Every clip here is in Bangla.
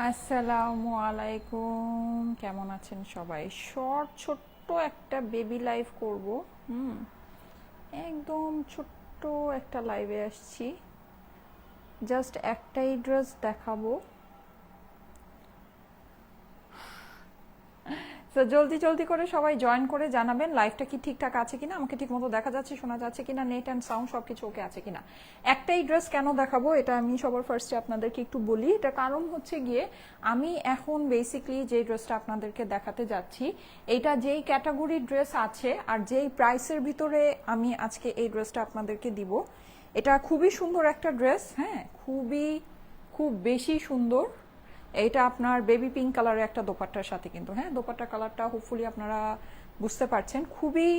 আসসালামু আলাইকুম, কেমন আছেন সবাই? ছোট্ট একটা বেবি লাইভ করব। হুম একদম ছোট্ট একটা লাইভে আসছি, জাস্ট একটাই ড্রেস দেখাবো। তো জলদি জলদি করে সবাই জয়েন করে জানাবেন লাইভটা কি ঠিকঠাক আছে কিনা, আমাকে ঠিক মতো দেখা যাচ্ছে, শোনা যাচ্ছে কিনা, নেট অ্যান্ড সাউন্ড সব কিছু ওকে আছে কিনা। একটাই ড্রেস কেন দেখাবো এটা আমি সবার ফার্স্টে আপনাদেরকে একটু বলি। এটা কারণ হচ্ছে গিয়ে আমি এখন বেসিকলি যে ড্রেসটা আপনাদেরকে দেখাতে যাচ্ছি, এটা যেই ক্যাটাগরি ড্রেস আছে আর যেই প্রাইসের ভিতরে আমি আজকে এই ড্রেসটা আপনাদেরকে দিব, এটা খুবই সুন্দর একটা ড্রেস। হ্যাঁ, খুব বেশি সুন্দর। এইটা আপনার বেবি পিঙ্ক কালারের একটা দোপাট্টার সাথে, কিন্তু হ্যাঁ দোপাট্টা কালারটা হোপফুলি আপনারা বুঝতে পারছেন। খুবই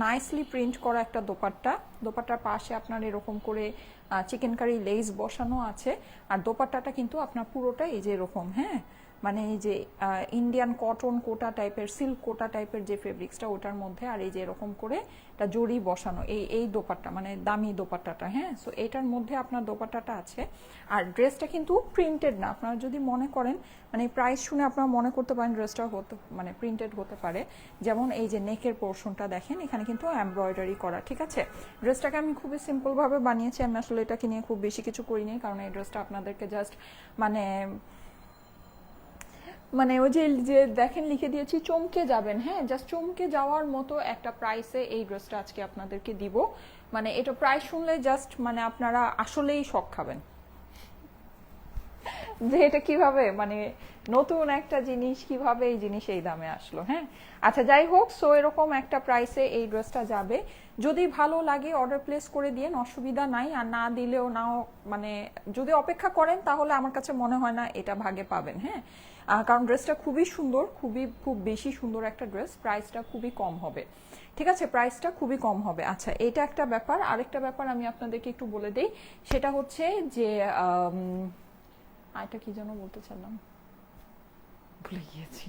নাইসলি প্রিন্ট করা একটা দোপাট্টা। দোপাট্টার পাশে আপনার এরকম করে চিকেন কারি লেস বসানো আছে। আর দোপাট্টাটা কিন্তু আপনার পুরোটা এই যে এরকম, হ্যাঁ মানে এই যে ইন্ডিয়ান কটন কোটা টাইপের, সিল্ক কোটা টাইপের যে ফেব্রিক্সটা ওটার মধ্যে, আর এই যে এরকম করে একটা জড়ি বসানো এই দোপাট্টা, মানে দামি দোপাট্টাটা। হ্যাঁ, সো এটার মধ্যে আপনার দোপাট্টাটা আছে। আর ড্রেসটা কিন্তু প্রিন্টেড না। আপনারা যদি মনে করেন, মানে প্রাইস শুনে আপনারা মনে করতে পারেন ড্রেসটা হতে মানে প্রিন্টেড হতে পারে। যেমন এই যে নেকের পোর্শনটা দেখেন, এখানে কিন্তু এমব্রয়ডারি করা। ঠিক আছে, ড্রেসটাকে আমি খুবই সিম্পলভাবে বানিয়েছি। আমি আসলে এটাকে নিয়ে খুব বেশি কিছু করিনি, কারণ এই ড্রেসটা আপনাদেরকে জাস্ট মানে মানে ওই যে দেখেন লিখে দিয়েছি চমকে যাবেন। হ্যাঁ, জাস্ট চমকে যাওয়ার মতো একটা প্রাইসে এই ড্রেসটা আজকে আপনাদেরকে দিব। মানে এটা প্রাইস শুনলে জাস্ট মানে আপনারা আসলেই শক খাবেন যে এটা কিভাবে, মানে নতুন একটা জিনিস কিভাবে এই জিনিস এই দামে আসলো। হ্যাঁ, আচ্ছা যাই হোক, সো এরকম একটা প্রাইসে এই ড্রেসটা যাবে। যদি ভালো লাগে অর্ডার প্লেস করে দিন, অসুবিধা নাই। আর না দিলেও নাও, মানে যদি অপেক্ষা করেন তাহলে আমার কাছে মনে হয় না এটা ভাগে পাবেন। হ্যাঁ, কারণ ড্রেসটা খুবই সুন্দর, খুব বেশি সুন্দর একটা ড্রেস। প্রাইসটা খুবই কম হবে। ঠিক আছে, প্রাইসটা খুবই কম হবে। আচ্ছা, এটা একটা ব্যাপার। আরেকটা ব্যাপার আমি আপনাদেরকে একটু বলে দেই, সেটা হচ্ছে যে এটা কি যেন বলতে চাইলাম, ভুলে গিয়েছি।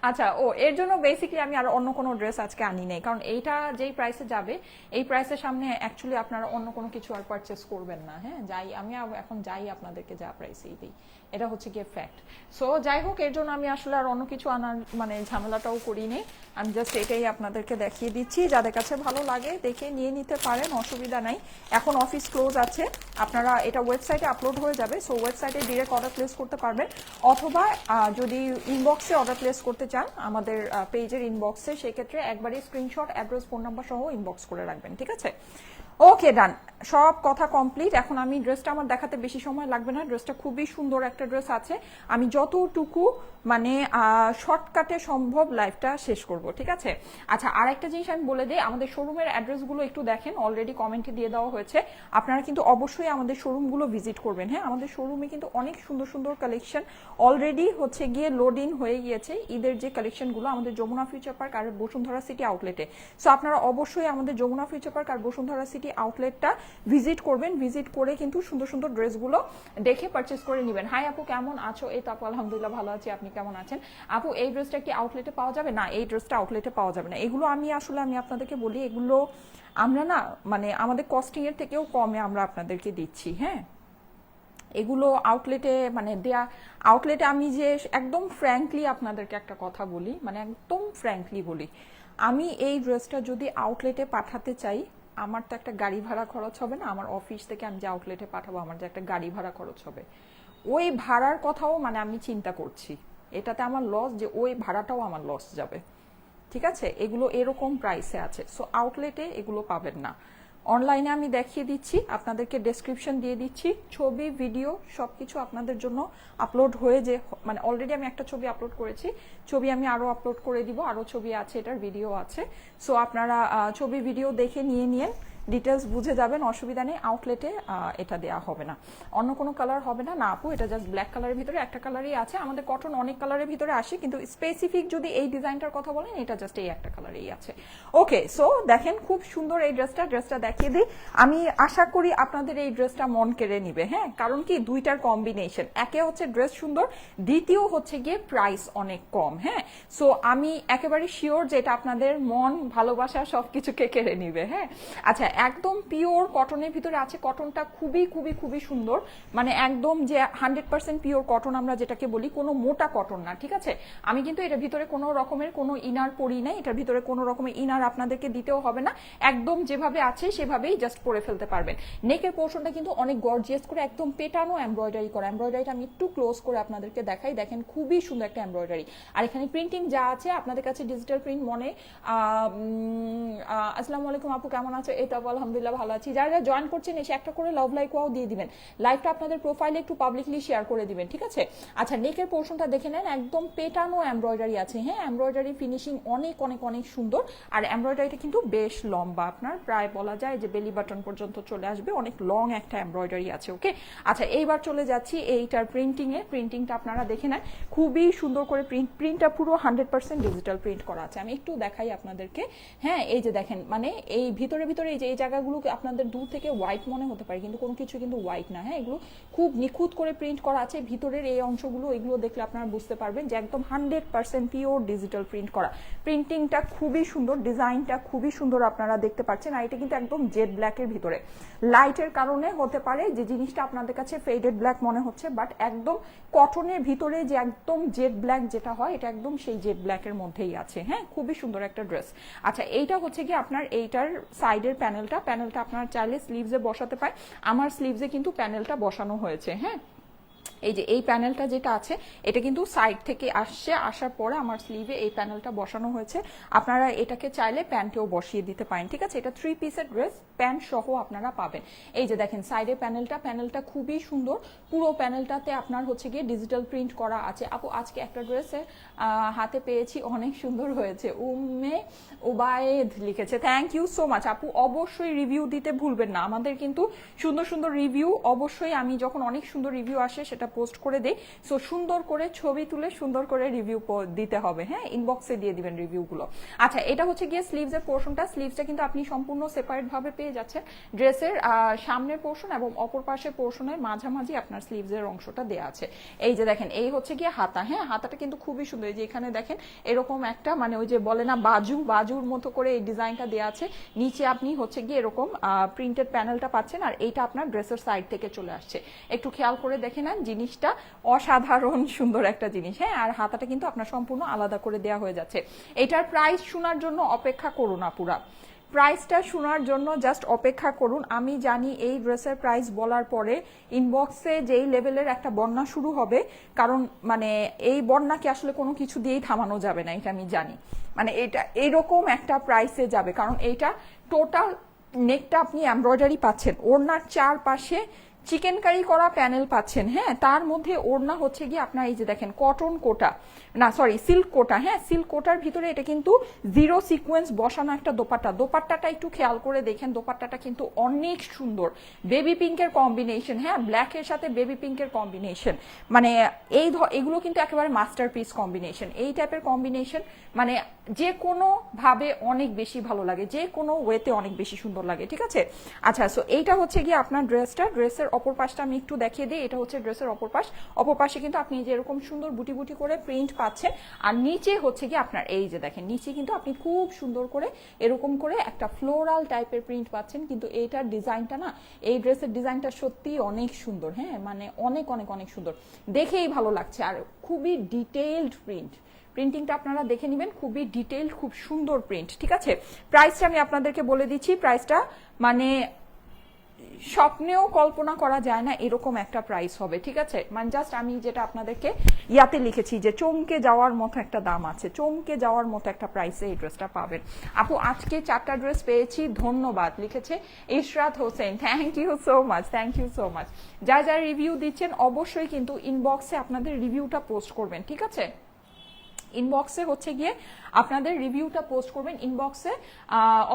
আচ্ছা, এর জন্য বেসিক্যালি আমি আর অন্য কোনো ড্রেস আজকে আনি নাই, কারণ এইটা যেই প্রাইসে যাবে, এই প্রাইসের সামনে অ্যাকচুয়ালি আপনারা অন্য কোনো কিছু আর পারচেস করবেন না। হ্যাঁ, যাই আমি এখন যাই আপনাদেরকে যা প্রাইসেই দিই, এটা হচ্ছে গিয়ে ফ্যাক্ট। সো যাই হোক, এর জন্য আমি আসলে আর অন্য কিছু আনার মানে ঝামেলাটাও করিনি। আমি জাস্ট এটাই আপনাদেরকে দেখিয়ে দিচ্ছি, যাদের কাছে ভালো লাগে দেখে নিয়ে নিতে পারেন, অসুবিধা নাই। এখন অফিস ক্লোজ আছে, আপনারা এটা ওয়েবসাইটে আপলোড হয়ে যাবে, সো ওয়েবসাইটে ডিরেক্ট অর্ডার প্লেস করতে পারবেন। অথবা যদি ইনবক্সে অর্ডার প্লেস করতে চান আমাদের পেজের ইনবক্সে, সেক্ষেত্রে একবারই স্ক্রিনশট, অ্যাড্রেস, ফোন নাম্বার সহ ইনবক্স করে রাখবেন। ঠিক আছে, ওকে, ডান, সব কথা কমপ্লিট। এখন আমি ড্রেসটা আমার দেখাতে বেশি সময় লাগবে না। ড্রেসটা খুবই সুন্দর একটা ড্রেস আছে। আমি যতটুকু মানে শর্টকাটে সম্ভব লাইফটা শেষ করব। ঠিক আছে, আচ্ছা আর একটা জিনিস আমি বলে দিই, আমাদের শোরুমের অ্যাড্রেসগুলো একটু দেখেন, অলরেডি কমেন্টে দিয়ে দেওয়া হয়েছে। আপনারা কিন্তু অবশ্যই আমাদের শোরুমগুলো ভিজিট করবেন। হ্যাঁ, আমাদের শোরুমে কিন্তু অনেক সুন্দর সুন্দর কালেকশন অলরেডি হচ্ছে গিয়ে লোড ইন হয়ে গিয়েছে। ঈদের যে কালেকশনগুলো আমাদের যমুনা ফিউচার পার্ক আর বসুন্ধরা সিটি আউটলেটে। সো আপনারা অবশ্যই আমাদের যমুনা ফিউচার পার্ক আর বসুন্ধরা সিটি আউটলেটটা ভিজিট করবেন। ভিজিট করে কিন্তু সুন্দর সুন্দর ড্রেসগুলো দেখে পারচেস করে নেবেন। হাই আপু, কেমন আছো? এই তো আপু আলহামদুলিল্লাহ ভালো আছি, আপনি কেমন আছেন? আপু, এই ড্রেসটা কি আউটলেটে পাওয়া যাবে? না, এই ড্রেসটা আউটলেটে পাওয়া যাবে না। এগুলো আমি আপনাদেরকে বলি, এগুলো আমরা না মানে আমাদের কস্টিং এর থেকেও কমে আমরা আপনাদেরকে দিচ্ছি। হ্যাঁ, এগুলো আউটলেটে মানে দেয়া, আউটলেটে আমি যে একদম ফ্র্যাঙ্কলি আপনাদেরকে একটা কথা বলি, মানে একদম ফ্র্যাঙ্কলি বলি, আমি এই ড্রেসটা যদি আউটলেটে পাঠাতে চাই, আমার তো একটা গাড়ি ভাড়া খরচ হবে না? আমার অফিস থেকে আমি যে আউটলেটে পাঠাবো, আমার যে একটা গাড়ি ভাড়া খরচ হবে, ওই ভাড়ার কথাও মানে আমি চিন্তা করছি। এটাতে আমার লস, যে ওই ভাড়াটাও আমার লস যাবে। ঠিক আছে, এগুলো এরকম প্রাইসে আছে। সো আউটলেটে এগুলো পাবেন না। অনলাইনে আমি দেখিয়ে দিচ্ছি, আপনাদেরকে ডেসক্রিপশন দিয়ে দিচ্ছি, ছবি ভিডিও সবকিছু আপনাদের জন্য আপলোড হয়ে যে, মানে অলরেডি আমি একটা ছবি আপলোড করেছি, ছবি আমি আরো আপলোড করে দিব, আরো ছবি আছে, এটার ভিডিও আছে। সো আপনারা ছবি ভিডিও দেখে নিয়ে নিন, ডিটেলস বুঝে যাবেন, অসুবিধা নেই। আউটলেটে এটা দেয়া হবে না, অন্য কোনো কালার হবে না। না আপু, এটা জাস্ট ব্ল্যাক কালারের ভিতরে একটা কালারই আছে। আমাদের কটন অনেক কালারের ভিতরে আসে, কিন্তু স্পেসিফিক যদি এই ডিজাইনটার কথা বলেন, এটা জাস্ট এই একটা কালারেই আছে। ওকে, সো দেখেন খুব সুন্দর এই ড্রেসটা দেখিয়ে দিই। আমি আশা করি আপনাদের এই ড্রেসটা মন কেড়ে নিবে। হ্যাঁ, কারণ কি দুইটার কম্বিনেশন, একে হচ্ছে ড্রেস সুন্দর, দ্বিতীয় হচ্ছে গিয়ে প্রাইস অনেক কম। হ্যাঁ, সো আমি একেবারে শিওর যে এটা আপনাদের মন, ভালোবাসা সবকিছুকে কেড়ে নিবে। হ্যাঁ, আচ্ছা একদম পিওর কটনের ভিতরে আছে, কটনটা খুবই খুবই খুবই সুন্দর, মানে একদম যে 100% পিওর কটন আমরা যেটাকে বলি, কোনো মোটা কটন না, ঠিক আছে। আমি কিন্তু এটার ভিতরে কোনো রকমের কোনো ইনার পরি নাই, এটার ভিতরে কোনো রকমের ইনার আপনাদেরকে দিতেও হবে না, একদম যেভাবে আছে সেভাবেই জাস্ট পরে ফেলতে পারবেন। নেকের পোর্শনটা কিন্তু অনেক গর্জিয়াস করে একদম পেটানো এমব্রয়ডারি করা, এমব্রয়ডারিটা আমি একটু ক্লোজ করে আপনাদেরকে দেখাই, দেখেন খুবই সুন্দর একটা এমব্রয়ডারি। আর এখানে প্রিন্টিং যা আছে আপনাদের কাছে ডিজিটাল প্রিন্ট মনে। আসসালামু আলাইকুম আপু, কেমন আছো? এই তো আলহামদুলিল্লাহ ভালো আছি। যারা যারা জয়েন করছেন এসে একটা করে লাভ লাইক ওয়াও দিয়ে দিবেন, লাইভটা আপনাদের প্রোফাইলে একটু পাবলিকলি শেয়ার করে দিবেন, ঠিক আছে। আচ্ছা, নেকের পোর্শনটা দেখে নেন, একদম পেটানো এমব্রয়ডারি আছে, হ্যাঁ এমব্রয়ডারি ফিনিশিং অনেক অনেক অনেক সুন্দর। আর এমব্রয়ডারিটা কিন্তু বেশ লম্বা, আপনার প্রায় বলা যায় যে বেলি বাটন পর্যন্ত চলে আসবে, অনেক লং একটা এমব্রয়ডারি আছে, ওকে। আচ্ছা, এইবার চলে যাচ্ছি এইটার প্রিন্টিং এ। প্রিন্টিংটা আপনারা দেখে নেন, খুবই সুন্দর করে প্রিন্টটা পুরো 100% ডিজিটাল প্রিন্ট করা আছে। আমি একটু দেখাই আপনাদেরকে, হ্যাঁ এই যে দেখেন, মানে এই ভিতরে ভিতরে এই যে এই জায়গাগুলো আপনাদের দূর থেকে হোয়াইট মনে হতে পারে, কিন্তু কোনো কিছু কিন্তু হোয়াইট না, হ্যাঁ এগুলো খুব নিখুঁত করে প্রিন্ট করা আছে। ভিতরের এই অংশগুলো, এগুলো দেখলে আপনারা বুঝতে পারবেন যে একদম 100% পিওর ডিজিটাল প্রিন্ট করা। প্রিন্টিংটা খুবই সুন্দর, ডিজাইনটা খুবই সুন্দর আপনারা দেখতে পাচ্ছেন। আর এটা কিন্তু একদম জেড ব্ল্যাকের ভিতরে, লাইটের কারণে হতে পারে যে জিনিসটা আপনাদের কাছে ফেডেড ব্ল্যাক মনে হচ্ছে, বাট একদম কটনের ভিতরে যে একদম জেড ব্ল্যাক যেটা হয়, এটা একদম সেই জেড ব্ল্যাকের মধ্যেই আছে, হ্যাঁ খুবই সুন্দর একটা ড্রেস। আচ্ছা, এইটা হচ্ছে কি আপনার এইটার সাইডের প্যানেলটা আপনার চাইলে স্লিভসে বসাতে পারে, আমার স্লিভসে কিন্তু প্যানেলটা বসানো হয়েছে, হ্যাঁ এই যে এই প্যানেলটা যেটা আছে এটা কিন্তু সাইড থেকে আসার পরে আমার স্লিভে এই প্যানেলটা বসানো হয়েছে। আপনারা এটাকে চাইলে প্যান্টেও বসিয়ে দিতে পারেন, ঠিক আছে। এটা 3 পিসের ড্রেস, প্যান্ট সহ আপনারা পাবেন। এই যে দেখেন সাইডে প্যানেলটা খুবই সুন্দর, পুরো প্যানেলটাতে আপনার হচ্ছে গিয়ে ডিজিটাল প্রিন্ট করা আছে। আপু আজকে একটা ড্রেসে হাতে পেয়েছি, অনেক সুন্দর হয়েছে, উম্মে উবায়েদ লিখেছে, থ্যাংক ইউ সো মাচ আপু। অবশ্যই রিভিউ দিতে ভুলবেন না, আমাদের কিন্তু সুন্দর সুন্দর রিভিউ অবশ্যই, আমি যখন অনেক সুন্দর রিভিউ আসে সেটা পোস্ট করে দেই, সো সুন্দর করে ছবি তুলে সুন্দর করে রিভিউ দিতে হবে, হ্যাঁ ইনবক্সে দিয়ে দিবেন রিভিউগুলো। আচ্ছা, এটা হচ্ছে গিয়ে স্লিভসের পোর্শনটা, স্লিভসটা কিন্তু আপনি সম্পূর্ণ সেপারেট ভাবে পেয়ে যাচ্ছেন। ড্রেসের সামনের পোর্শন এবং অপর পাশের পোর্শনের মাঝামাঝি আপনার স্লিভসের অংশটা দেয়া আছে। এই যে দেখেন এই হচ্ছে গিয়ে হাতা, হ্যাঁ হাতাটা কিন্তু খুবই সুন্দর, এই যে এখানে দেখেন এরকম একটা মানে ওই যে বলে না বাজুর মতো করে এই ডিজাইনটা দেওয়া আছে। নিচে আপনি হচ্ছে গিয়ে এরকম প্রিন্টেড প্যানেলটা পাচ্ছেন, আর এইটা আপনার ড্রেসের সাইড থেকে চলে আসছে। একটু খেয়াল করে দেখে নেন, জিনিসটা অসাধারণ সুন্দর একটা জিনিস, হ্যাঁ আর হাতাটা কিন্তু আপনার সম্পূর্ণ আলাদা করে দেওয়া হয়ে যাচ্ছে। এটার প্রাইস শোনার জন্য অপেক্ষা করুন আপুরা, প্রাইসটা শোনার জন্য জাস্ট অপেক্ষা করুন। আমি জানি এই ড্রেসের প্রাইস বলার পরে ইনবক্সে যেই লেভেলের একটা বন্যা শুরু হবে, কারণ মানে এই বন্যাকে আসলে কোনো কিছু দিয়েই থামানো যাবে না, এটা আমি জানি। মানে এটা এইরকম একটা প্রাইসে যাবে, কারণ এইটা টোটাল নেকটা আপনি এমব্রয়ডারি পাচ্ছেন, ওড়নার চারপাশে চিকেন কারি করা প্যানেল পাচ্ছেন, হ্যাঁ তার মধ্যে ওড়না হচ্ছে গিয়ে আপনার এই যে দেখেন কটন কোটা, না সরি সিল্ক কোটা, হ্যাঁ সিল্ক কোটার ভিতরে এটা কিন্তু জিরো সিকোয়েন্স বসানো একটা দোপাট্টাটা একটু খেয়াল করে দেখেন, দোপাট্টাটা কিন্তু অনেক সুন্দর, বেবি পিঙ্কের কম্বিনেশন, হ্যাঁ ব্ল্যাকের সাথে বেবি পিঙ্কের কম্বিনেশন, মানে এগুলো কিন্তু একেবারে মাস্টারপিস কম্বিনেশন। এই টাইপের কম্বিনেশন মানে যে কোনো ভাবে অনেক বেশি ভালো লাগে, যে কোনো ওয়েতে অনেক বেশি সুন্দর লাগে, ঠিক আছে। আচ্ছা, সো এইটা হচ্ছে গিয়ে আপনার ড্রেসের অপর পাশটা আমি একটু দেখিয়ে দিই। এটা হচ্ছে ড্রেসের অপর পাশে কিন্তু আপনি যেরকম সুন্দর বুটি বুটি করে প্রিন্ট পাচ্ছেন, আর নিচে হচ্ছে গিয়ে আপনার এই যে দেখেন নিচে কিন্তু আপনি খুব সুন্দর করে এরকম করে একটা ফ্লোরাল টাইপের প্রিন্ট পাচ্ছেন। কিন্তু এইটার ডিজাইনটা না, এই ড্রেসের ডিজাইনটা সত্যি অনেক সুন্দর, হ্যাঁ মানে অনেক অনেক অনেক সুন্দর, দেখেই ভালো লাগছে, আর খুবই ডিটেইলড প্রিন্টিংটা আপনারা দেখে নেবেন, খুবই ডিটেইলড, খুব সুন্দর প্রিন্ট, ঠিক আছে। প্রাইসটা আমি আপনাদেরকে বলে দিচ্ছি, প্রাইসটা মানে স্বপ্নেও কল্পনা করা যায় না এরকম একটা প্রাইস হবে, ঠিক আছে। মানে জাস্ট আমি যেটা আপনাদেরকে ইয়াতে লিখেছি যে চমকে যাওয়ার মতো একটা দাম আছে, চমকে যাওয়ার মতো একটা প্রাইসে এই ড্রেসটা পাবেন। আপু আজকে 4টা ড্রেস পেয়েছি, ধন্যবাদ লিখেছে Ishrat Hossain, thank you so much. যারা রিভিউ দিচ্ছেন অবশ্যই কিন্তু ইনবক্সে আপনাদের রিভিউটা পোস্ট করবেন, ঠিক আছে। ইনবক্সে হচ্ছে গিয়ে আপনাদের রিভিউটা পোস্ট করবেন, ইনবক্সে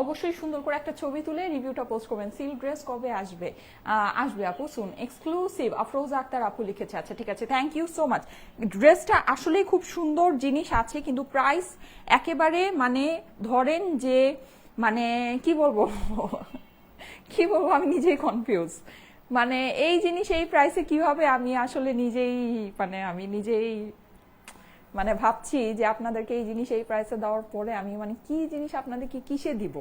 অবশ্যই সুন্দর করে একটা ছবি তুলে রিভিউটা পোস্ট করবেন। সিল্ক ড্রেস কবে আসবে? আসবে আপু সুন, এক্সক্লুসিভ আফরোজা আক্তার আপু লিখেছে, আচ্ছা ঠিক আছে, থ্যাংক ইউ সো মাচ। ড্রেসটা আসলেই খুব সুন্দর জিনিস আছে, কিন্তু প্রাইস একেবারে মানে ধরেন যে মানে কি বলবো আমি নিজেই কনফিউজ, মানে এই জিনিস এই প্রাইসে কিভাবে আমি আসলে নিজেই মানে ভাবছি যে আপনাদেরকে এই জিনিস এই প্রাইসে দেওয়ার পরে আমি মানে কি জিনিস আপনাদেরকে কিসে দিব,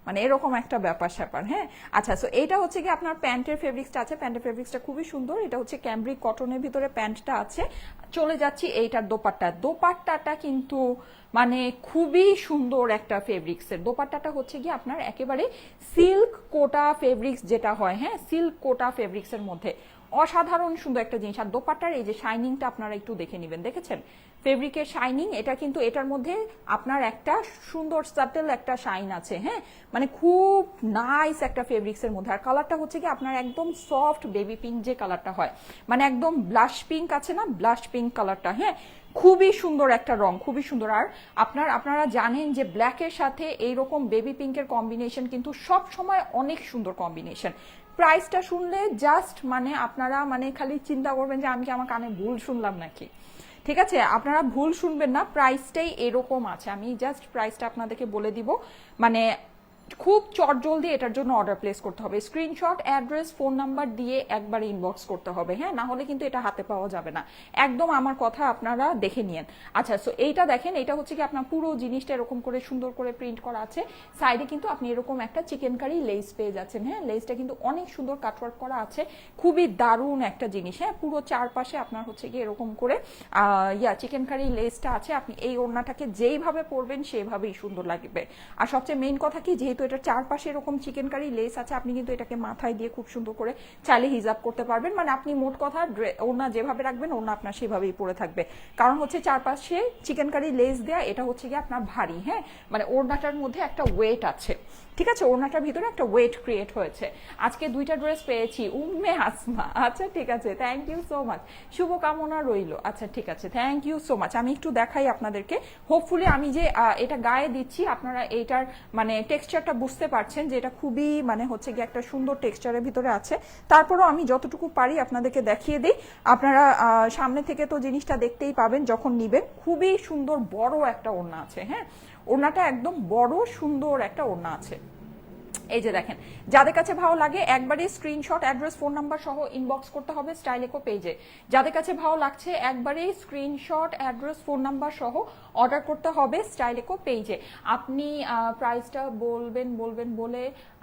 মানে এরকম একটা ব্যাপার স্যাপার। হ্যাঁ, আচ্ছা, সো এটা হচ্ছে কি আপনার প্যান্টের ফেব্রিক্সটা আছে, প্যান্টের ফেব্রিক্সটা খুবই সুন্দর, এটা হচ্ছে ক্যামব্রিক কটনের ভিতরে প্যান্টটা আছে। চলে যাচ্ছি এইটার দোপাট্টাটা কিন্তু মানে খুবই সুন্দর একটা ফেব্রিক্সের। দোপাট্টাটা হচ্ছে কি আপনার একেবারে সিল্ক কোটা ফেব্রিক্স যেটা হয়, হ্যাঁ, সিল্ক কোটা ফেব্রিক্সের মধ্যে অসাধারণ সুন্দর একটা জিনিস। আর দোপাট্টার এই যে শাইনিংটা আপনারা একটু দেখে নেবেন, দেখেছেন ফেব্রিকের শাইনিং, এটা কিন্তু এটার মধ্যে আপনার একটা সুন্দর সাটেল একটা শাইন আছে। হ্যাঁ, মানে খুব নাইস একটা ফেব্রিক্সের মধ্যে। আর কালারটা হচ্ছে কি আপনার একদম সফট বেবি পিঙ্ক যে কালারটা হয়, মানে একদম ব্লাশ পিঙ্ক আছে না, ব্লাশ পিঙ্ক কালারটা। হ্যাঁ, খুবই সুন্দর একটা রং, খুবই সুন্দর। আর আপনারা জানেন যে ব্ল্যাকের সাথে এইরকম বেবি পিঙ্কের কম্বিনেশন কিন্তু সব সময় অনেক সুন্দর কম্বিনেশন। প্রাইসটা শুনলে জাস্ট মানে আপনারা মানে খালি চিন্তা করবেন যে আমি কি আমার কানে ভুল শুনলাম নাকি। ঠিক আছে, আপনারা ভুল শুনবেন না, প্রাইসটাই এরকম আছে। আমি জাস্ট প্রাইসটা আপনাদেরকে বলে দিব, মানে খুব চটজলদি এটার জন্য অর্ডার প্লেস করতে হবে। স্ক্রিনশট, অ্যাড্রেস, ফোন নাম্বার দিয়ে একবার ইনবক্স করতে হবে। হ্যাঁ, না হলে কিন্তু এটা হাতে পাওয়া যাবে না। একদম আমার কথা আপনারা দেখে নিয়েন। আচ্ছা, সো এইটা দেখেন, এটা হচ্ছে কি আপনার পুরো জিনিসটা এরকম করে সুন্দর করে প্রিন্ট করা আছে। সাইডে কিন্তু আপনি এরকম একটা চিকেন কারি লেস পেয়ে যাচ্ছেন। হ্যাঁ, লেসটা কিন্তু অনেক সুন্দর কাটওয়ার্ক করা আছে, খুবই দারুণ একটা জিনিস। হ্যাঁ, পুরো চারপাশে আপনার হচ্ছে কি এরকম করে চিকেন কারি লেসটা আছে। আপনি এই ওড়নাটাকে যেইভাবে পরবেন সেভাবেই সুন্দর লাগবে। আর সবচেয়ে মেইন কথা কি, যেহেতু এটা চারপাশে এরকম চিকেন কারি লেস আছে, আপনি কিন্তু এটাকে মাথায় দিয়ে খুব সুন্দর করে চাইলে হিজাব করতে পারবেন। মানে আপনি মোট কথা ওড়না যেভাবে রাখবেন ওড়না আপনার সেভাবেই পরে থাকবে। কারণ হচ্ছে চারপাশে চিকেন কারি লেস দেয়া, এটা হচ্ছে কি আপনার ভারী। হ্যাঁ, মানে ওড়নাটার মধ্যে একটা ওয়েট আছে। ঠিক আছে, ওড়নাটার ভিতরে একটা ওয়েট ক্রিয়েট হয়েছে। আজকে দুইটা ড্রেস পেয়েছি, উম্মে আসমা। আচ্ছা ঠিক আছে, থ্যাংক ইউ সো মাচ, শুভকামনা রইল। আচ্ছা ঠিক আছে, থ্যাংক ইউ সো মাচ। আমি একটু দেখাই আপনাদেরকে। হোপফুলি আমি যে এটা গায়ে দিচ্ছি আপনারা এইটার মানে টেক্সচারটা বুঝতে পারছেন যে এটা খুবই মানে হচ্ছে গিয়ে একটা সুন্দর টেক্সচারের ভিতরে আছে। তারপরও আমি যতটুকু পারি আপনাদেরকে দেখিয়ে দিই। আপনারা সামনে থেকে তো জিনিসটা দেখতেই পাবেন যখন নিবেন। খুবই সুন্দর বড় একটা ওড়না আছে। হ্যাঁ, ওড়নাটা একদম বড় সুন্দর একটা ওড়না আছে। এই যে দেখেন, যাদের কাছে ভালো লাগে একবারে স্ক্রিনশট, অ্যাড্রেস, ফোন নাম্বার সহ ইনবক্স করতে হবে স্টাইল ইকো পেজে। যাদের কাছে ভালো লাগছে একবারে স্ক্রিনশট, অ্যাড্রেস, ফোন নাম্বার সহ অর্ডার করতে হবে স্টাইল ইকো পেজে। আপনি প্রাইসটা বলবেন বলে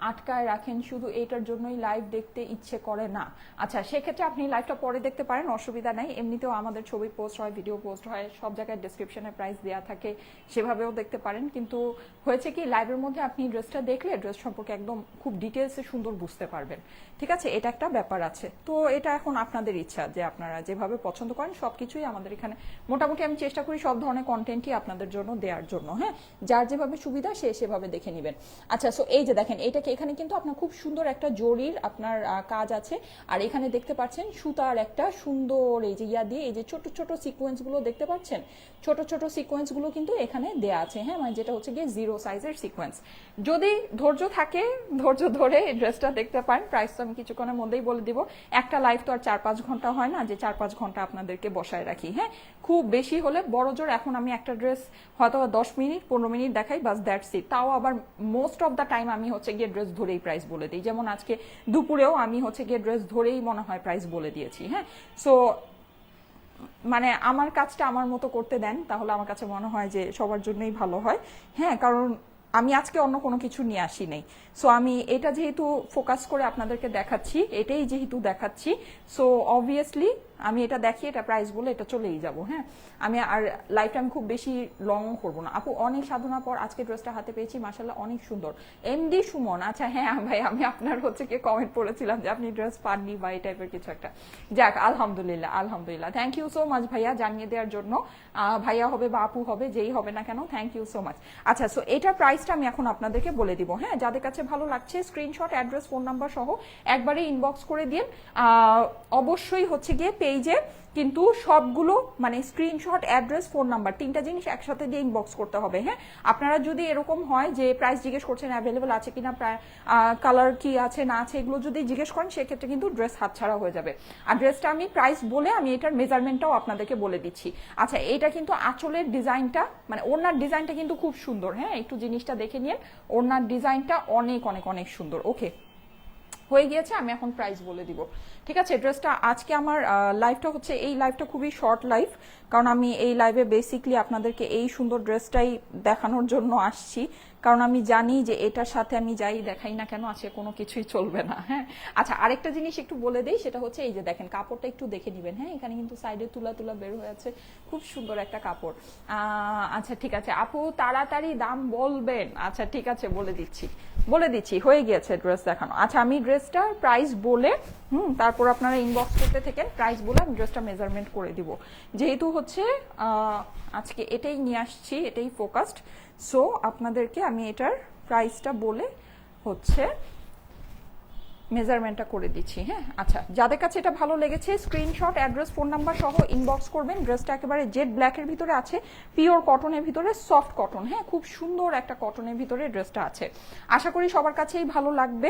আটকায় রাখেন, শুধু এইটার জন্যই লাইভ দেখতে ইচ্ছে করে না। আচ্ছা, সেক্ষেত্রে আপনি লাইভটা পরে দেখতে পারেন, অসুবিধা নাই। এমনিতেও আমাদের ছবি পোস্ট হয়, ভিডিও পোস্ট হয়, সব জায়গায় ডেসক্রিপশনে প্রাইস দেওয়া থাকে, সেভাবেও দেখতে পারেন। কিন্তু হয়েছে কি, লাইভের মধ্যে আপনি ড্রেসটা দেখলে ড্রেস সম্পর্কে একদম খুব ডিটেলসে সুন্দর বুঝতে পারবেন। ঠিক আছে, এটা একটা ব্যাপার আছে। তো এটা এখন আপনাদের ইচ্ছা যে আপনারা যেভাবে পছন্দ করেন সবকিছুই আমাদের এখানে মোটামুটি আমি চেষ্টা করি সব ধরনের কন্টেন্টই আপনাদের জন্য দেওয়ার জন্য। হ্যাঁ, যার যেভাবে সুবিধা সে সেভাবে দেখে নেবেন। আচ্ছা, সো এই যে দেখেন, এটাকে এখানে কিন্তু আপনার খুব সুন্দর একটা জরির আপনার কাজ আছে। আর এখানে দেখতে পাচ্ছেন সুতার একটা সুন্দর এই যে দিয়ে এই যে ছোট ছোট সিকোয়েন্স গুলো দেখতে পাচ্ছেন, ছোট ছোট সিকোয়েন্স গুলো কিন্তু এখানে দেয়া আছে। হ্যাঁ, মানে যেটা হচ্ছে গিয়ে 0 সাইজের সিকোয়েন্স। যদি ধৈর্য থাকে, ধৈর্য ধরে এই ড্রেসটা দেখতে পারেন। প্রাইস তো আমি কিছুক্ষণের মধ্যেই বলে দিব। একটা লাইভ তো আর 4-5 ঘন্টা হয় না যে 4-5 ঘন্টা আপনাদেরকে বসায় রাখি। হ্যাঁ, খুব বেশি হলে বড় জোর এখন আমি একটা ড্রেস হয়তো 10 মিনিট 15 মিনিট দেখাই, বাস দ্যাটস ইট। তাও আবার মোস্ট অফ দ্য টাইম আমি হচ্ছে গিয়ে ড্রেস ধরেই প্রাইস বলে দিই। যেমন আজকে দুপুরেও আমি হচ্ছে গিয়ে ড্রেস ধরেই মনে হয় প্রাইস বলে দিয়েছি। হ্যাঁ, সো মানে আমার কাজটা আমার মতো করতে দেন, তাহলে আমার কাছে মনে হয় যে সবার জন্যই ভালো হয়। হ্যাঁ, কারণ আমি আজকে অন্য কোনো কিছু নিয়ে আসি নাই। সো আমি এটা যেহেতু ফোকাস করে আপনাদেরকে দেখাচ্ছি, এটাই যেহেতু দেখাচ্ছি, সো অবভিয়াসলি আমি এটা দেখি, এটা প্রাইস বলে এটা চলেই যাব। হ্যাঁ, আমি আর লাইফটা আমি খুব বেশি লং করবো না। আপু অনেক সাধনার পর আজকে ড্রেসটা হাতে পেয়েছি, মাশাআল্লাহ অনেক সুন্দর। এমডি সুমন, আচ্ছা হ্যাঁ ভাই, আমি আপনার হচ্ছে কি কমেন্ট পড়েছিলাম যে আপনি ড্রেস পাননি বা এই টাইপের কিছু একটা। যাক, আলহামদুলিল্লাহ আলহামদুলিল্লাহ, থ্যাংক ইউ সো মাচ ভাইয়া জানিয়ে দেওয়ার জন্য। ভাইয়া হবে বা আপু হবে, যেই হবে না কেন, থ্যাংক ইউ সো মাচ। আচ্ছা, সো এটার প্রাইসটা আমি এখন আপনাদেরকে বলে দিব। হ্যাঁ, যাদের কাছে ভালো লাগছে স্ক্রিনশট, অ্যাড্রেস, ফোন নাম্বার সহ একবারে ইনবক্স করে দিন। অবশ্যই হচ্ছে গিয়ে পেজে কিন্তু সবগুলো মানে স্ক্রিনশট, অ্যাড্রেস, ফোন নাম্বার তিনটা জিনিস একসাথে দিয়ে ইনবক্স করতে হবে। হ্যাঁ, আপনারা যদি এরকম হয় যে প্রাইস জিজ্ঞেস করছেন অ্যাভেলেবল আছে কিনা, কালার কি আছে না আছে, এগুলো যদি জিজ্ঞেস করেন সেক্ষেত্রে কিন্তু ড্রেস হাতছাড়া হয়ে যাবে। আর ড্রেসটা আমি প্রাইস বলে আমি এটার মেজারমেন্টটাও আপনাদেরকে বলে দিচ্ছি। আচ্ছা, এটা কিন্তু আঁচলের ডিজাইনটা মানে ওড়নার ডিজাইনটা কিন্তু খুব সুন্দর। হ্যাঁ, একটু জিনিসটা দেখে নিন, ওড়নার ডিজাইনটা অনেক অনেক অনেক সুন্দর। ওকে, হয়ে গিয়েছে, আমি এখন প্রাইস বলে দিব। ঠিক আছে, ড্রেসটা আজকে আমার লাইভটা হচ্ছে, এই লাইভটা খুবই শর্ট লাইভ, কারণ আমি এই লাইভে বেসিকলি আপনাদেরকে এই সুন্দর ড্রেসটাই দেখানোর জন্য আসছি, কারণ আমি জানি যে এটার সাথে আমি যাই দেখাই না কেন আজকে কোনো কিছুই চলবে না। হ্যাঁ, আচ্ছা আরেকটা জিনিস একটু বলে দেই, সেটা হচ্ছে এই যে দেখেন কাপড়টা একটু দেখে নিবেন। হ্যাঁ, এখানে কিন্তু সাইডে তুলা তুলা বের হয়ে আছে, খুব সুন্দর একটা কাপড়। আচ্ছা ঠিক আছে আপু, তাড়াতাড়ি দাম বলবেন। আচ্ছা ঠিক আছে, বলে দিচ্ছি, হয়ে গিয়েছে ড্রেস দেখানো। আচ্ছা আমি ড্রেসটার প্রাইস বলে তারপর আপনারা ইনবক্স করতে থাকেন, প্রাইস বলে আমি ড্রেসটা মেজারমেন্ট করে দিব। যেহেতু হচ্ছে আজকে এটাই নিয়ে আসছি, এটাই ফোকাসড, সো আপনাদেরকে আমি এটার প্রাইসটা বলে হচ্ছে মেজারমেন্টটা করে দিচ্ছি। হ্যাঁ, আচ্ছা যাদের কাছে এটা ভালো লেগেছে স্ক্রিনশট, অ্যাড্রেস, ফোন নাম্বার সহ ইনবক্স করবেন। ড্রেসটা একেবারে জেড ব্ল্যাকের ভিতরে আছে, পিওর কটনের ভিতরে, সফট কটন। হ্যাঁ, খুব সুন্দর একটা কটনের ভিতরে ড্রেসটা আছে, আশা করি সবার কাছেই ভালো লাগবে।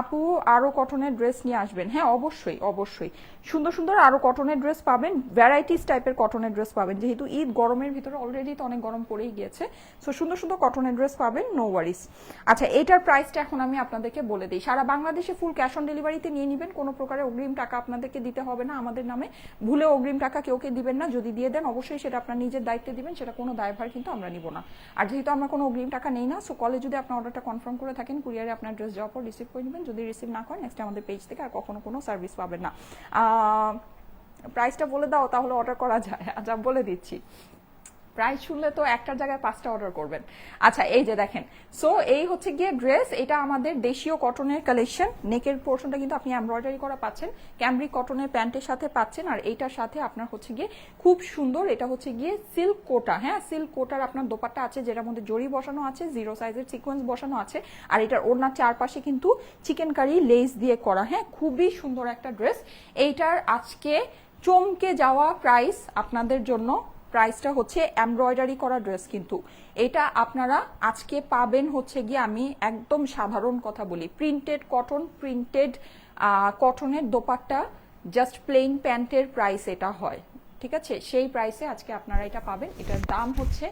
আপু আরো কটনের ড্রেস নিয়ে আসবেন। হ্যাঁ অবশ্যই অবশ্যই, সুন্দর সুন্দর আরো কটনের ড্রেস পাবেন, ভ্যারাইটিস টাইপের কটনের ড্রেস পাবেন, যেহেতু ঈদ গরমের ভিতরে অলরেডি তো অনেক গরম পড়েই গিয়েছে, সো সুন্দর সুন্দর কটনের ড্রেস পাবেন, নো ওয়ারিস। আচ্ছা এটার প্রাইসটা এখন আমি আপনাদেরকে বলে দিই। সারা বাংলাদেশে ফুল ক্যাশ অন ডেলিভারিতে নিয়ে নেবেন, কোনো প্রকারের অগ্রিম টাকা আপনাদেরকে দিতে হবে না আমাদের নামে, ভুলে অগ্রিম টাকা কেউকে দিবেন না, যদি দিয়ে দেন অবশ্যই সেটা আপনার নিজের দায়িত্বে দিবেন, সেটা কোনো দায়ভার কিন্তু আমরা নিব না। আর যেহেতু আমরা কোনো অগ্রিম টাকা নেই না, সো কলে যদি আপনার অর্ডারটা কনফার্ম করে থাকেন, কুরিয়ারে আপনার ড্রেস যাওয়ার পর রিসিভ করে নেবেন, যদি রিসিভ না করেন নেক্সট আমাদের পেজ থেকে আর কখনো কোনো সার্ভিস পাবেন না। প্রাইসটা বলে দাও তাহলে অর্ডার করা যায়। আচ্ছা বলে দিচ্ছি, প্রাইস শুনলে তো একটার জায়গায় 5টা অর্ডার করবেন। আচ্ছা এই যে দেখেন, সো এই হচ্ছে গিয়ে ড্রেস, এটা আমাদের দেশীয় কটনের কালেকশন, নেকের পোর্শনটা কিন্তু আপনি এমব্রয়ডারি করা পাচ্ছেন, ক্যামব্রিক কটনের প্যান্টের সাথে পাচ্ছেন, আর এইটার সাথে আপনার হচ্ছে গিয়ে খুব সুন্দর, এটা হচ্ছে গিয়ে সিল্ক কোটা। হ্যাঁ, সিল্ক কোটার আপনার দোপাট্টা আছে, যেটার মধ্যে জরি বসানো আছে, 0 সাইজের সিকোয়েন্স বসানো আছে, আর এটার ওড়নার চারপাশে কিন্তু চিকেন কারি লেস দিয়ে করা। হ্যাঁ, খুবই সুন্দর একটা ড্রেস। এইটার আজকে চমকে যাওয়া প্রাইস আপনাদের জন্য, প্রাইসটা হচ্ছে এমব্রয়ডারি করা ড্রেস, কিন্তু এটা আপনারা আজকে পাবেন হচ্ছে গিয়ে, আমি একদম সাধারণ কথা বলি, প্রিন্টেড কটন, প্রিন্টেড কটনের দোপাট্টা, জাস্ট প্লেন প্যান্টের প্রাইস এটা হয়, ঠিক আছে, সেই প্রাইসে আজকে আপনারা এটা পাবেন। এটার দাম হচ্ছে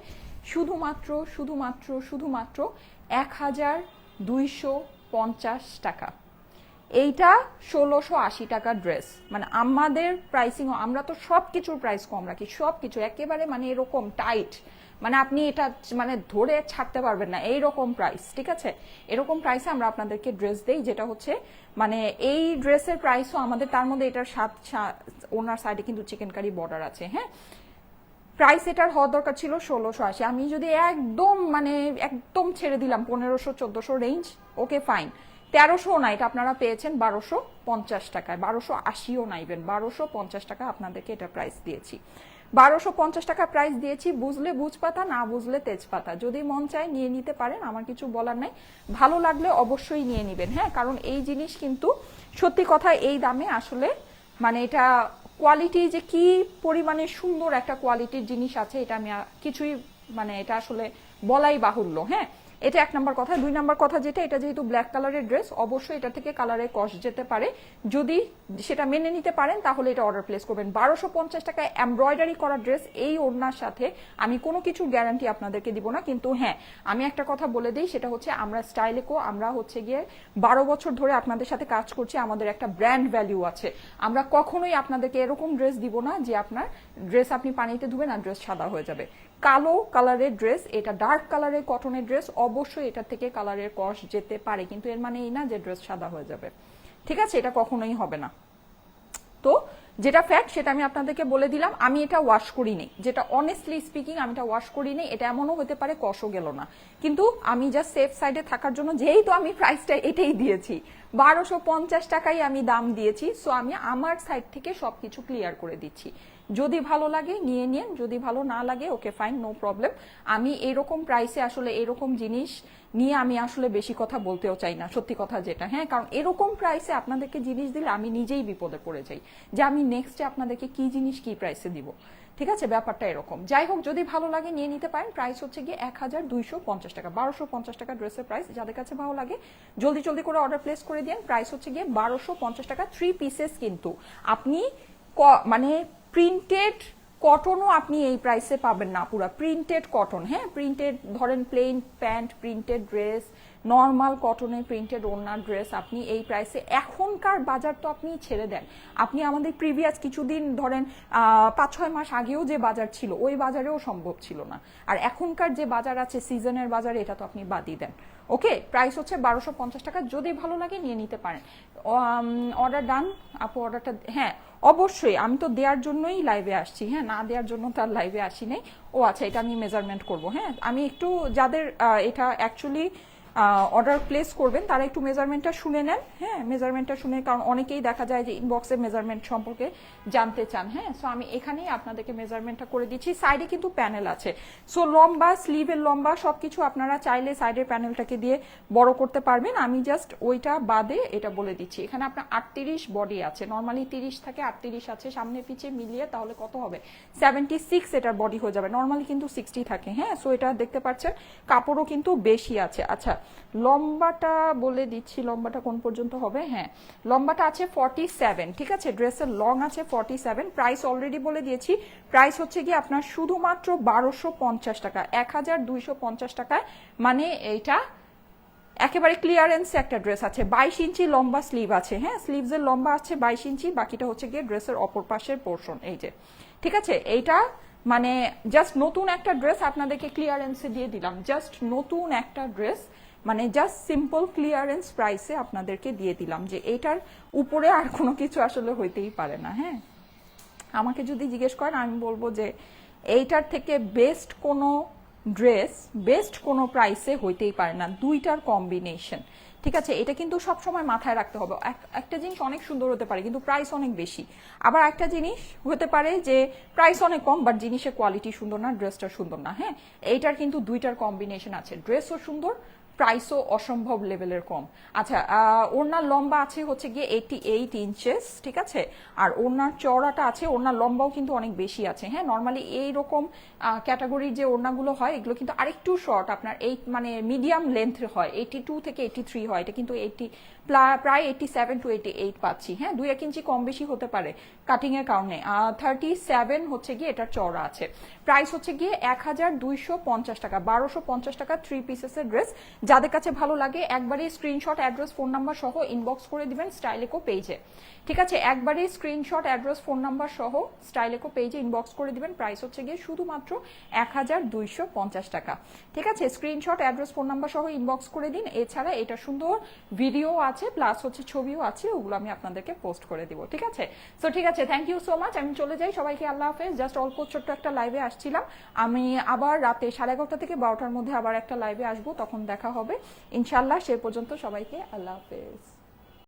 শুধুমাত্র শুধুমাত্র শুধুমাত্র 1250 টাকা। এইটা 1680 টাকার ড্রেস, মানে আমাদের প্রাইসিং, আমরা তো সব কিছুর প্রাইস কম রাখি, সব কিছু একেবারে মানে এরকম টাইট, মানে আপনি এটা মানে ধরে ছাড়তে পারবেন না এইরকম প্রাইস, ঠিক আছে, এরকম প্রাইসে আমরা আপনাদেরকে ড্রেস দেই, যেটা হচ্ছে মানে এই ড্রেসের প্রাইসও আমাদের, তার মধ্যে এটার ওনার সাইডে কিন্তু চিকেন কারি বর্ডার আছে। হ্যাঁ, প্রাইস এটার হওয়ার দরকার ছিল 1680, আমি যদি একদম মানে একদম ছেড়ে দিলাম 1500-1400 রেঞ্জ, ওকে ফাইন, 1300 না, এটা আপনারা পেয়েছেন 1250 টাকায়, 1280ও না, ইভেন 1250 টাকা আপনাদেরকে এটা প্রাইস দিয়েছি, 1250 টাকা প্রাইস দিয়েছি। বুঝলে বুঝপাতা, না বুঝলে তেজপাতা, যদি মন চায় নিয়ে নিতে পারেন, আমার কিছু বলার নাই, ভালো লাগলে অবশ্যই নিয়ে নিবেন। হ্যাঁ, কারণ এই জিনিস কিন্তু সত্যি কথা এই দামে আসলে মানে এটা কোয়ালিটি যে কি পরিমাণে সুন্দর একটা কোয়ালিটির জিনিস আছে, এটা আমি কিছুই মানে এটা আসলে বলাই বাহুল্য। হ্যাঁ, এটা 1 নাম্বার কথা। 2 নাম্বার কথা যেটা, এটা যেহেতু ব্ল্যাক কালারের ড্রেস, অবশ্যই এটা থেকে কালারের কস্ট যেতে পারে, যদি সেটা মেনে নিতে পারেন তাহলে এটা অর্ডার প্লেস করবেন। 1250 টাকায় এমব্রয়ডারি করা ড্রেস, এই ওড়নার সাথে আমি কোনো কিছুর গ্যারান্টি আপনাদেরকে দিব না, কিন্তু হ্যাঁ আমি একটা কথা বলে দিই, সেটা হচ্ছে আমরা স্টাইলেকো, আমরা হচ্ছে গিয়ে 12 বছর ধরে আপনাদের সাথে কাজ করছি, আমাদের একটা ব্র্যান্ড ভ্যালু আছে, আমরা কখনোই আপনাদেরকে এরকম ড্রেস দিব না যে আপনার ড্রেস আপনি পানিতে ধুবেন আর ড্রেস সাদা হয়ে যাবে। কালো কালারের ড্রেস, এটা ডার্ক কালারের কটনের ড্রেস, অবশ্যই এটা থেকে কালারের কস্ট যেতে পারে, কিন্তু এর মানে এই না যে ড্রেস সাদা হয়ে যাবে, ঠিক আছে, এটা কখনোই হবে না। তো যেটা ফ্যাক্ট সেটা আমি আপনাদেরকে বলে দিলাম, আমি এটা ওয়াশ করিনি, যেটা অনেস্টলি স্পিকিং আমি এটা ওয়াশ করিনি, এটা এমনও হতে পারে কষও গেল না, কিন্তু আমি জাস্ট সেফ সাইডে থাকার জন্য, যেহেতু আমি প্রাইসটা এটাই দিয়েছি, 1250 টাকাই আমি দাম দিয়েছি, সো আমি আমার সাইড থেকে সবকিছু ক্লিয়ার করে দিচ্ছি, যদি ভালো লাগে নিয়ে নিন, যদি ভালো না লাগে ওকে ফাইন, নো প্রবলেম। আমি এরকম প্রাইসে আসলে এরকম জিনিস নিয়ে আমি আসলে বেশি কথা বলতেও চাই না, সত্যি কথা যেটা। হ্যাঁ, কারণ এরকম প্রাইসে আপনাদেরকে জিনিস দিলে আমি নিজেই বিপদে পড়ে যাই, যে আমি নেক্সটে আপনাদেরকে কি জিনিস কি প্রাইসে দিব, ঠিক আছে, ব্যাপারটা এরকম। যাই হোক, যদি ভালো লাগে নিয়ে নিতে পারেন, প্রাইস হচ্ছে গিয়ে 1250 টাকা, 1250 টাকা ড্রেসের প্রাইস, যাদের কাছে ভালো লাগে জলদি জলদি করে অর্ডার প্লেস করে দিন। প্রাইস হচ্ছে গিয়ে 1250 টাকা, 3 পিসেস, কিন্তু আপনি মানে প্রিন্টেড কটনও আপনি এই প্রাইসে পাবেন না, পুরো প্রিন্টেড কটন। হ্যাঁ, প্রিন্টেড ধরেন plain pant, printed dress, normal কটনের প্রিন্টেড ওড়না ড্রেস আপনি এই প্রাইসে, এখনকার বাজার তো আপনি ছেড়ে দেন, আপনি আমাদের প্রিভিয়াস কিছুদিন ধরেন 5-6 মাস আগেও যে বাজার ছিল ওই বাজারেও সম্ভব ছিল না, আর এখনকার যে বাজার আছে সিজনের বাজার এটা তো আপনি বাদই দেন। ওকে, প্রাইস হচ্ছে 1250 টাকা, যদি ভালো লাগে নিয়ে নিতে পারেন। অর্ডার ডান আপু, অর্ডারটা হ্যাঁ অবশ্যই, আমি তো দেওয়ার জন্যই লাইভে আসছি, হ্যাঁ না দেওয়ার জন্য তার লাইভে আসি নাই। ও আচ্ছা, এটা আমি মেজারমেন্ট করব, হ্যাঁ আমি একটু যাদের এটা অ্যাকচুয়ালি অর্ডার প্লেস করবেন তারা একটু মেজারমেন্টটা শুনে নেন, হ্যাঁ মেজারমেন্টটা শুনে, কারণ অনেকেই দেখা যায় যে ইনবক্সে মেজারমেন্ট সম্পর্কে জানতে চান, হ্যাঁ সো আমি এখানেই আপনাদেরকে মেজারমেন্টটা করে দিচ্ছি। সাইডে কিন্তু প্যানেল আছে, সো লম্বা স্লিভের লম্বা সবকিছু আপনারা চাইলে সাইডের প্যানেলটাকে দিয়ে বড় করতে পারবেন। আমি জাস্ট ওইটা বাদে এটা বলে দিচ্ছি, এখানে আপনার 38 বডি আছে, নর্মালি 30 থাকে 38 আছে, সামনে পিছে মিলিয়ে তাহলে কত হবে 76 এটার বডি হয়ে যাবে, নর্মালি কিন্তু 60 থাকে, হ্যাঁ সো এটা দেখতে পাচ্ছেন কাপড়ও কিন্তু বেশি আছে। আচ্ছা লম্বাটা বলে দিচ্ছি, লম্বাটা কোন পর্যন্ত হবে, হ্যাঁ লম্বাটা আছে 47, ঠিক আছে ড্রেসের লং আছে 47, প্রাইস অলরেডি বলে দিয়েছি, প্রাইস হচ্ছে কি আপনার শুধুমাত্র 1250 টাকা, 1250 টাকায়, মানে এইটা একেবারে ক্লিয়ারেন্স একটা ড্রেস আছে, 22 ইঞ্চি লম্বা স্লিভ আছে, হ্যাঁ স্লিভসের লম্বা আছে 22 ইঞ্চি, বাকিটা হচ্ছে গিয়ে ড্রেসের অপর পাশের পোর্শন, এই যে ঠিক আছে। এইটা মানে জাস্ট নতুন একটা ড্রেস আপনাদেরকে ক্লিয়ারেন্সে দিয়ে দিলাম, জাস্ট নতুন একটা ড্রেস, মানে জাস্ট সিম্পল ক্লিয়ারেন্স প্রাইসে আপনাদেরকে দিয়ে দিলাম, যে এটার উপরে আর কোনো কিছু আসলে হইতেই পারে না। হ্যাঁ আমাকে যদি জিজ্ঞেস করেন আমি বলবো যে এইটার থেকে বেস্ট কোনো ড্রেস বেস্ট কোনো প্রাইসে হইতেই পারে না, দুইটার কম্বিনেশন, ঠিক আছে এটা কিন্তু সব সময় মাথায় রাখতে হবে। একটা জিনিস অনেক সুন্দর হতে পারে কিন্তু প্রাইস অনেক বেশি, আবার একটা জিনিস হতে পারে যে প্রাইস অনেক কম বাট জিনিসের কোয়ালিটি সুন্দর না, ড্রেসটা সুন্দর না, হ্যাঁ এইটার কিন্তু দুইটার কম্বিনেশন আছে, ড্রেসও সুন্দর প্রাইসও অসম্ভব লেভেলের কম। আচ্ছা ওড়নার লম্বা আছে হচ্ছে গিয়ে 88 ইঞ্চেস, ঠিক আছে, আর ওড়নার চওড়াটা আছে, ওড়নার লম্বাও কিন্তু অনেক বেশি আছে, হ্যাঁ নর্মালি এইরকম ক্যাটাগরির যে ওড়নাগুলো হয় এগুলো কিন্তু আরেকটু শর্ট, আপনার 8 মানে মিডিয়াম লেন্থ হয়, 82 থেকে 83 হয়, এটা কিন্তু 80 প্রায় 87 টু 88 পাচ্ছি, হ্যাঁ 2-1 ইঞ্চি কম বেশি হতে পারে কাটিং এর কারণে। 37 হচ্ছে গিয়ে এটার চওড়া আছে, প্রাইস হচ্ছে গিয়ে 1250 টাকা, 1250 টাকা 3 পিসেসের ড্রেস। যাদের কাছে ভালো লাগে একবারে স্ক্রিনশট অ্যাড্রেস ফোন নাম্বার সহ ইনবক্স করে দিবেন স্টাইলেকো পেজে, ঠিক আছে একবারে স্ক্রিনশট অ্যাড্রেস ফোন নাম্বার সহ স্টাইলেকো পেজে ইনবক্স করে দিবেন, প্রাইস হচ্ছে গিয়ে শুধুমাত্র 1250 টাকা, ঠিক আছে স্ক্রিনশট অ্যাড্রেস ফোন নাম্বার সহ ইনবক্স করে দিন। এছাড়া এটা সুন্দর ভিডিও আছে প্লাস হচ্ছে ছবিও আছে, ওগুলো আমি আপনাদেরকে পোস্ট করে দিব, ঠিক আছে। সো ঠিক আছে, থ্যাংক ইউ সো মাচ, আমি চলে যাই, সবাইকে আল্লাহ হাফেজ। জাস্ট অল্প ছোট্ট একটা লাইভে আসছিলাম, আমি আবার রাতে 11:30 থেকে 12টার মধ্যে আবার একটা লাইভে আসবো, তখন দেখা হবে ইনশাল্লাহ, সে পর্যন্ত সবাইকে আল্লাহ হাফেজ।